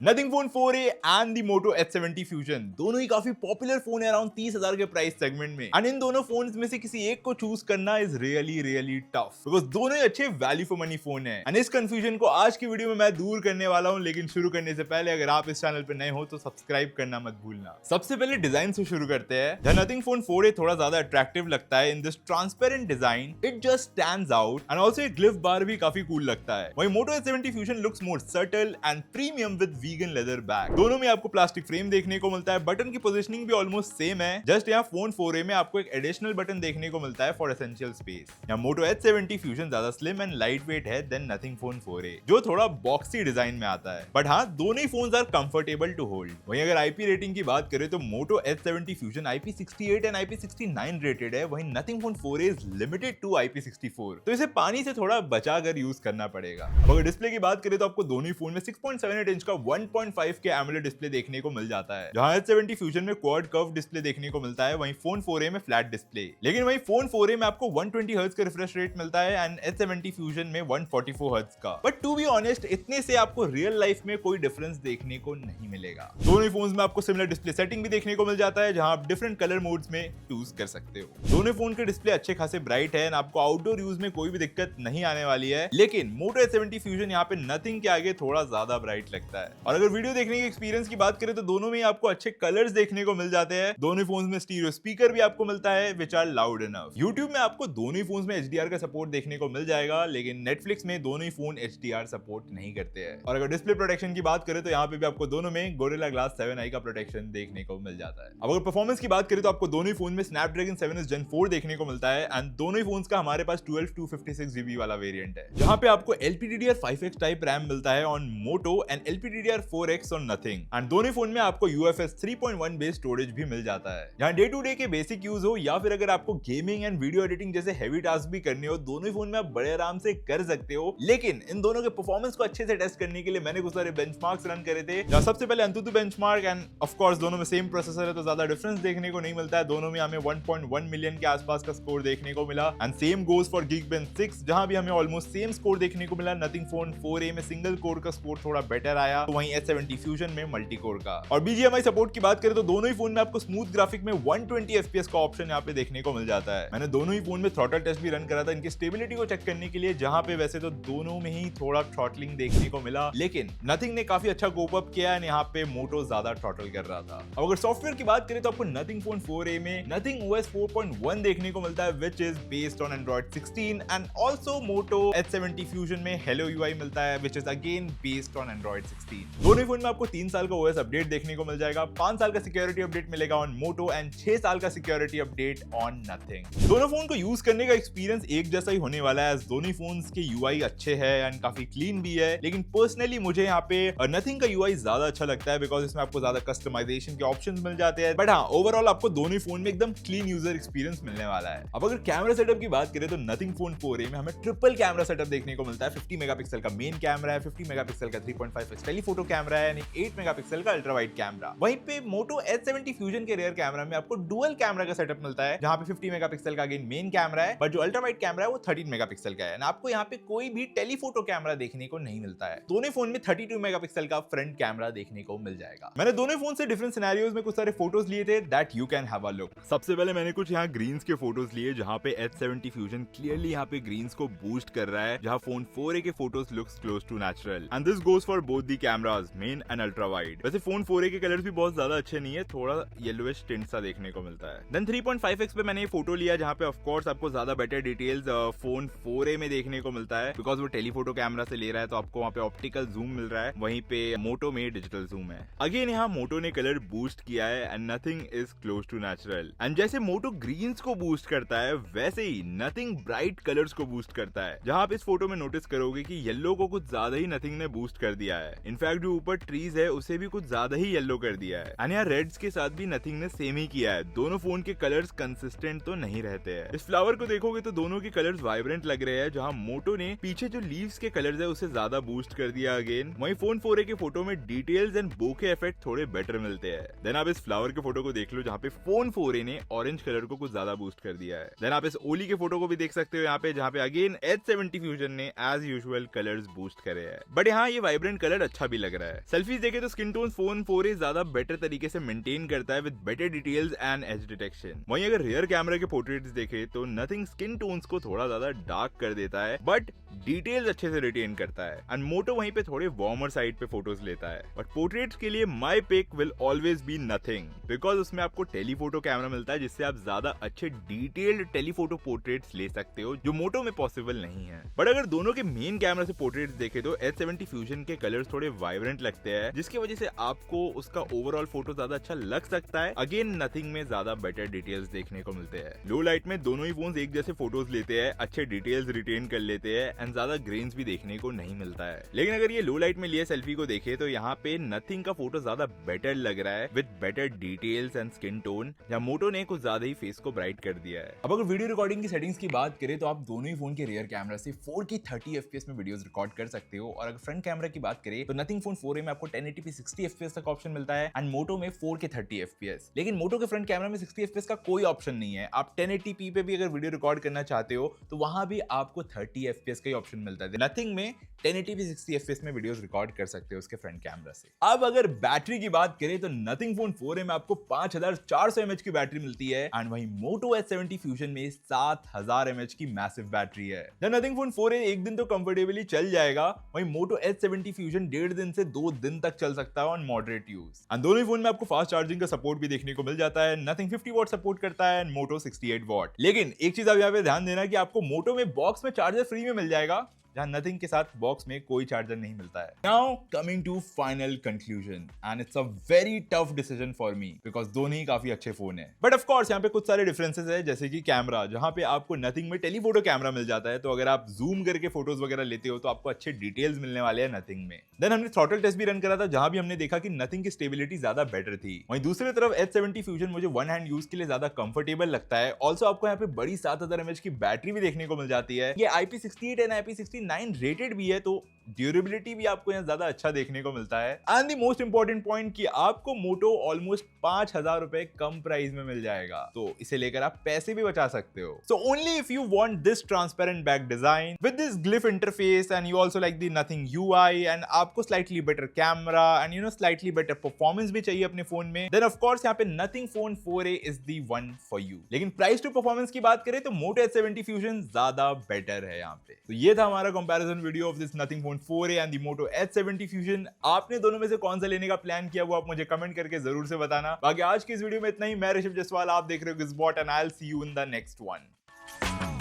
Nothing phone 4a and the Moto H70 fusion दोनों ही काफी पॉपुलर फोन है अराउंड 30,000 के प्राइस सेगमेंट में। एंड इन दोनों फोन्स में से किसी एक को चूज करना इज रियली टफ बिकॉज दोनों ही अच्छे वैल्यू फॉर मनी फोन है। एंड इस कंफ्यूजन को आज की वीडियो में मैं दूर करने वाला हूं, लेकिन शुरू करने से पहले अगर आप इस चैनल पर नए हो तो सब्सक्राइब करना मत भूलना। सबसे पहले डिजाइन से शुरू करते हैं। द नथिंग फोन 4a थोड़ा ज्यादा अट्रैक्टिव लगता है in this transparent design, it just stands out and also एक ग्लिफ बार भी काफी कूल लगता है। वहीं मोटो H70 fusion looks more subtle and premium with vegan leather bag. दोनों में आपको प्लास्टिक फ्रेम देखने को मिलता है। बटन की पोजीशनिंग भी ऑलमोस्ट सेम है, जस्ट यहाँ फोन 4a में आपको एक एडिशनल बटन देखने को मिलता है फॉर एसेंशियल स्पेस। यहाँ मोटो H70 फ्यूजन ज्यादा स्लिम एंड लाइट वेट है देन नथिंग फोन 4a, जो थोड़ा बॉक्सी डिजाइन में आता है। बट हाँ, दोनों ही phones are comfortable to hold. वहीं अगर आईपी रेटिंग की बात करें तो मोटो H70 fusion IP68 and IP69 rated है, वहीं nothing phone 4a is limited to IP64, तो इसे पानी से थोड़ा बचा कर यूज करना पड़ेगा। अब अगर डिस्प्ले की बात करें तो आपको दोनों ही फोन में 6.78 इंच का 1.5 के AMOLED डिस्प्ले देखने को मिल जाता है। जहां H70 फ्यूजन में क्वाड कर्व डिस्प्ले देखने को मिलता है, वहीं फोन 4a में फ्लैट डिस्प्ले। लेकिन वहीं फोन 4a में आपको 120 हर्ट्ज का रिफ्रेश रेट मिलता है एंड H70 फ्यूजन में 144 हर्ट्ज का। बट टू बी ऑनेस्ट, इतने से आपको रियल लाइफ में कोई डिफरेंस देखने को नहीं मिलेगा। दोनों ही फोन्स में आपको सिमिलर डिस्प्ले सेटिंग भी देखने को मिल जाता है, जहां आप डिफरेंट कलर मोड्स में चूज कर सकते हो। दोनों फोन के डिस्प्ले अच्छे खासे ब्राइट है, आपको आउटडोर यूज में कोई भी दिक्कत नहीं आने वाली है। लेकिन मोटो H70 फ्यूजन यहाँ पे नथिंग के आगे थोड़ा ज्यादा ब्राइट लगता है। और अगर वीडियो देखने के एक्सपीरियंस की बात करें तो दोनों में आपको अच्छे कलर्स देखने को मिल जाते हैं। दोनों फोन्स में स्टीरियो स्पीकर भी आपको मिलता है which are loud enough. YouTube में आपको दोनों ही फोन्स में HDR का सपोर्ट देखने को मिल जाएगा, लेकिन नेटफ्लिक्स में दोनों ही फोन HDR सपोर्ट नहीं करते हैं। और अगर डिस्प्ले प्रोटेक्शन की बात करें तो यहाँ पे भी आपको दोनों में गोरिल्ला ग्लास 7i का प्रोटेक्शन देखने को मिल जाता है। अब अगर परफॉर्मेंस की बात करें तो आपको दोनों ही फोन में स्नैपड्रैगन 7s Gen 4 देखने को मिलता है एंड दोनों ही फोन्स का हमारे पास 12/256GB वाला वेरिएंट है, जहां पे आपको LPDDR5X टाइप रैम मिलता है on Moto and LPDDR4X on nothing. And दोनों फोन में आपको UFS 3.1 बेस स्टोरेज भी मिल जाता है। यहाँ डे टू डे के बेसिक यूज हो या फिर अगर आपको गेमिंग एंड वीडियो एडिटिंग जैसे हैवी टास्क भी करने हो, दोनों ही फोन में आप बड़े आराम से कर सकते हो। लेकिन इन दोनों के परफॉर्मेंस को अच्छे से टेस्ट करने के लिए मैंने कुछ सारे बेंचमार्क्स रन करे थे। जहाँ सबसे पहले अंतुतु बेंचमार्क, एंड ऑफ कोर्स दोनों में सेम प्रोसेसर है तो ज्यादा डिफरेंस देखने को नहीं मिलता है। दोनों में हमें 1.1 मिलियन के आसपास का स्कोर देखने को मिला and same goes for Geekbench 6, जहां भी हमें ऑलमोस्ट सेम स्कोर देखने को मिला। नथिंग फोन 4a में सिंगल कोर का स्कोर थोड़ा बेटर आया, तो वहीं H70 फ्यूजन में मल्टी कोर का। और BGMI सपोर्ट की बात करें तो दोनों ही फोन में आपको स्मूथ ग्राफिक में 120 FPS का ऑप्शन यहाँ पे देखने को मिल जाता है। मैंने दोनों ही फोन में थ्रॉटल टेस्ट भी रन करा था इनकी स्टेबिलिटी को चेक करने के लिए, जहां पे वैसे तो दोनों में ही थोड़ा थ्रॉटलिंग देखने को मिला, लेकिन नथिंग ने काफी अच्छा कोप अप किया है। यहाँ पे मोटो ज्यादा थ्रॉटल कर रहा था। अब अगर सॉफ्टवेयर की बात करें तो आपको नथिंग फोन 4a में नथिंग OS 4.1 देखने को मिलता है which is based on Android 16 and also Moto H70 fusion में Hello UI मिलता है which is again based on Android 16। दोनों फोन में आपको 3 साल का OS अपडेट देखने को मिल जाएगा, 5 साल का सिक्योरिटी अपडेट मिलेगा ऑन मोटो एंड 6 साल का सिक्योरिटी अपडेट ऑन नथिंग। दोनों फोन को यूज करने का एक्सपीरियंस एक जैसा ही होने वाला है। दोनों फोन्स के UI अच्छे हैं एंड काफी क्लीन भी है, लेकिन पर्सनली मुझे यहाँ पे नथिंग का UI ज्यादा अच्छा लगता है बिकॉज इसमें आपको ज्यादा कस्टमाइजेशन के ऑप्शंस मिल जाते हैं। बट हाँ, ओवरऑल आपको दोनों फोन में एकदम क्लीन यूजर एक्सपीरियंस मिलने वाला है। अब अगर कैमरा सेटअप की बात करें तो नथिंग फोन 4a में हमें ट्रिपल कैमरा सेटअप देखने को मिलता है। 50 मेगापिक्सल का मेन कैमरा है, 50 मेगापिक्सल का 3.5x टेलीफोटो कैमरा है यानी 8 मेगापिक्सल का अल्ट्रा वाइड कैमरा। वहीं पे मोटो H70 फ्यूजन के रेयर कैमरा में आपको डुअल कैमरा का सेटअप मिलता है, जहां पे 50 मेगापिक्सल का अगेन मेन कैमरा है, बट जो अल्ट्रा वाइड कैमरा है वो 13 मेगापिक्सल का है। आपको यहाँ पे कोई भी टेलीफोटो कैमरा देखने को नहीं मिलता है। दोनों फोन में 32 मेगापिक्सल का फ्रंट कैमरा देखने को मिल जाएगा। मैंने दोनों फोन से डिफरेंट सिनेरियोज में कुछ सारे फोटोज लिए थे that you can have a look. सबसे पहले मैंने कुछ यहाँ ग्रीन्स के फोटोज लिए, जहां पे H70 फ्यूजन क्लियरली यहाँ पे ग्रीन्स को बूस्ट कर रहा है, जहां फोन 4a के photos looks close to natural and this goes for both the cameras, main and ultra wide. वैसे फोन 4a के कलर्स भी बहुत ज्यादा अच्छे नहीं है, थोड़ा येलोइश टिंट सा देखने को मिलता है। देन 3.5x पे मैंने ये फोटो लिया, जहां पे ऑफ कोर्स आपको ज्यादा बेटर डिटेल्स फोन 4a में देखने को मिलता है बिकॉज वो टेलीफोटो कैमरा से ले रहा है, तो आपको वहाँ पे ऑप्टिकल जूम मिल रहा है, वहीं पे मोटो में डिजिटल जूम है। अगेन यहाँ मोटो ने कलर बूस्ट किया है and nothing is close to natural. And जैसे मोटो ग्रीन्स को बूस्ट करता है, वैसे ही नथिंग ब्राइट कलर्स को बूस्ट करता है, जहां आप इस फोटो में नोटिस करोगे कि येलो को कुछ ज्यादा ही नथिंग ने बूस्ट कर दिया है। इनफैक्ट जो ऊपर ट्रीज है उसे भी कुछ ज्यादा ही येलो कर दिया है। एंड यहाँ रेड्स के साथ भी नथिंग ने सेम ही किया है। दोनों फोन के कलर्स कंसिस्टेंट तो नहीं रहते हैं। इस फ्लावर को देखोगे तो दोनों के कलर्स वाइब्रेंट लग रहे हैं, जहां मोटो ने पीछे जो लीव्स के कलर्स है उसे ज्यादा बूस्ट कर दिया अगेन। वहीं फोन 4a के फोटो में डिटेल्स एंड बोके इफेक्ट थोड़े बेटर मिलते हैं। देन आप इस फ्लावर के फोटो को देख लो, जहां पे फोन 4a ने ऑरेंज कलर को कुछ ज्यादा बूस्ट कर दिया है। देन आप इस ओली के फोटो को भी देख सकते हो यहाँ पे, जहाँ पे अगेन H70 फ्यूजन ने एज यूजुअल कलर्स बूस्ट करे हैं। बट यहाँ ये वाइब्रेंट कलर अच्छा भी लग रहा है। सेल्फीज देखे तो स्किन टोन फोन 4a ज्यादा बेटर तरीके से मेंटेन करता है with better details and as detection. वहीं अगर रियर कैमरा के पोर्ट्रेट्स देखे तो नथिंग स्किन टोन्स को थोड़ा ज्यादा डार्क कर देता है बट डिटेल्स अच्छे से रिटेन करता है। एंड मोटो वहीं पे थोड़े वार्मर साइड पे फोटोज लेता है। बट पोर्ट्रेट्स के लिए my pick will always be Nothing because उसमें आपको टेलीफोटो कैमरा मिलता है जिससे आप ज्यादा अच्छे डिटेल्ड टेलीफोटो पोर्ट्रेट्स ले सकते हो जो मोटो में पॉसिबल नहीं है। बट अगर दोनों के मेन कैमरा से पोर्ट्रेट्स देखे तो H70 फ्यूजन के कलर्स थोड़े वाइब्रेंट लगते हैं जिसकी वजह से आपको उसका ओवरऑल फोटो ज्यादा अच्छा लग सकता है। अगेन नथिंग में ज्यादा बेटर डिटेल्स देखने को मिलते हैं। लो लाइट में दोनों ही फोन्स एक जैसे फोटोज लेते हैं, अच्छे डिटेल्स रिटेन कर लेते हैं एंड ज्यादा ग्रेन्स भी देखने को नहीं मिलता है। लेकिन अगर ये लो लाइट में लिए सेल्फी को देखे तो यहाँ पे नथिंग का फोटो ज्यादा बेटर लग रहा है with better details and skin tone, जहाँ मोटो ने कुछ ज्यादा ही फेस को ब्राइट कर दिया है। अब अगर वीडियो रिकॉर्डिंग की सेटिंग्स की बात करें तो आप दोनों ही फोन के रियर कैमरा से 4K 30 FPS में वीडियोस रिकॉर्ड कर सकते हो। और अगर फ्रंट कैमरा की बात करें तो नथिंग फोन 4a में आपको 1080p 60 FPS तक ऑप्शन मिलता है एंड मोटो में 4K 30 FPS। लेकिन मोटो के फ्रंट कैमरा में 60 FPS का कोई ऑप्शन नहीं है। आप 1080p पे भी अगर वीडियो रिकॉर्ड करना चाहते हो तो वहां भी आपको 30 FPS का ही ऑप्शन मिलता है। नथिंग में 1080p 60 FPS में वीडियोस रिकॉर्ड कर सकते हो उसके फ्रंट कैमरा से। अब अगर बैटरी की बात करें तो नथिंग फोन 4a में आपको 5400 mAh की बैटरी मिलती है एंड वहीं मोटो H70 फ्यूजन में 7000 mAh की मैसिव बैटरी है। नथिंग फोन 4a एक दिन तो कंफर्टेबली चल जाएगा, वहीं मोटो H70 फ्यूजन 1.5 दिन से 2 दिन तक चल सकता है ऑन मॉडरेट यूज। एंड दोनों ही फोन में आपको फास्ट चार्जिंग का सपोर्ट भी देखने को मिल जाता है। नथिंग 50 वॉट सपोर्ट करता है एंड मोटो 68 वॉट। लेकिन एक चीज आप यहाँ पे ध्यान देना कि आपको मोटो में बॉक्स में चार्जर फ्री में मिल जाएगा जहां नथिंग के साथ बॉक्स में कोई चार्जर नहीं मिलता है। Now coming to final conclusion and it's a very tough decision for me because दोनों ही काफी अच्छे फोन है। बट ऑफ कोर्स यहाँ पे कुछ सारे डिफरेंसेस है जैसे कि कैमरा, जहां पे आपको नथिंग में टेलीफोटो कैमरा मिल जाता है तो अगर आप जूम करके फोटोज वगैरह लेते हो तो आपको अच्छे डिटेल्स मिलने वाले हैं नथिंग में। देन हमने थ्रॉटल टेस्ट भी रन करा था जहां भी हमने देखा कि नथिंग की स्टेबिलिटी ज्यादा बेटर थी। वहीं दूसरी तरफ H70 फ्यूजन मुझे वन हैंड यूज के लिए ज्यादा कंफर्टेबल लगता है। ऑल्सो आपको यहाँ पे बड़ी 7000 mAh की बैटरी भी देखने को मिल जाती है। ये IP68 एंड IP69 रेटेड भी है तो ड्यूरेबिलिटी भी आपको यहाँ ज्यादा अच्छा देखने को मिलता है। And the most important point कि आपको मोटो ऑलमोस्ट 5000 रुपए कम प्राइस में मिल जाएगा, तो इसे लेकर आप पैसे भी बचा सकते हो। So only if you want this transparent back design with this glyph interface and you also like the Nothing UI and आपको slightly better camera and you know slightly better performance भी चाहिए अपने फोन में, then of course यहाँ पे nothing phone 4a is the one for you. लेकिन price to performance की बात करें तो मोटो H70 फ्यूजन ज्यादा बेटर है यहाँ पे। तो ये था हमारा comparison video of this nothing phone 4a and the Moto H70 fusion. आपने दोनों में से कौन सा लेने का प्लान किया वो आप मुझे कमेंट करके जरूर से बताना। बाकी आज की इस वीडियो में इतना ही। मैं ऋषभ जसवाल, आप देख रहे हो Gizbot and I will see you in the next one.